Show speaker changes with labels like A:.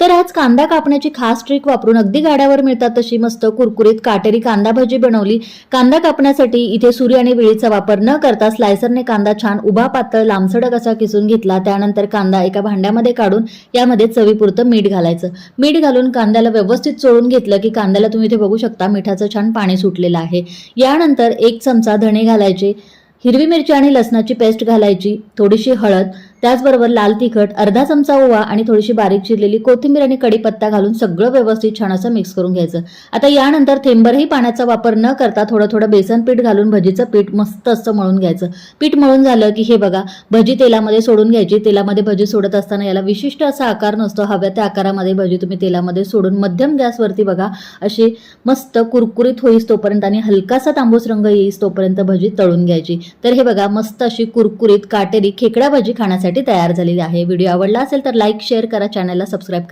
A: तर आज कांदा कापण्याची खास ट्रिक वापरून अगदी गाड्यावर मिळतात तशी मस्त कुरकुरीत काटेरी कांदा भजी बनवली। कांदा कापण्यासाठी इथे सुरी आणि विळीचा वापर न करता स्लायसरने कांदा छान उभा पातळ लांबसडक असा किसून घेतला। त्यानंतर कांदा एका भांड्यामध्ये काढून यामध्ये चवीपुरतं मीठ घालायचं। मीठ घालून कांद्याला व्यवस्थित चोळून घेतलं की कांद्याला तुम्ही इथे बघू शकता मिठाचं छान पाणी सुटलेलं आहे। यानंतर 1 चमचा धणे घालायचे, हिरवी मिरची आणि लसणाची पेस्ट घालायची, थोडीशी हळद, त्याचबरोबर लाल तिखट, अर्धा चमचा ओवा आणि थोडीशी बारीक चिरलेली कोथिंबीर आणि कढीपत्ता घालून सगळं व्यवस्थित छान असं मिक्स करून घ्यायचं। आता यानंतर थेंबरही पाण्याचा वापर न करता थोडं थोडं बेसन पीठ घालून भजीचं पीठ मस्त असं मळून घ्यायचं। पीठ मळून झालं की हे बघा भजी तेलामध्ये सोडून घ्यायची। तेलामध्ये भजी सोडत असताना याला विशिष्ट असा आकार नसतो, हव्या त्या आकारामध्ये भजी तुम्ही तेलामध्ये सोडून मध्यम गॅसवरती बघा अशी मस्त कुरकुरीत होईस तोपर्यंत आणि हलकासा तांबूस रंग येईस तोपर्यंत भजी तळून घ्यायची। तर हे बघा मस्त अशी कुरकुरीत काटेरी खेकडा भजी खाण्यासाठी तयार झालेली आहे। व्हिडिओ आवडला असेल तर लाईक शेअर करा, चॅनलला सबस्क्राईब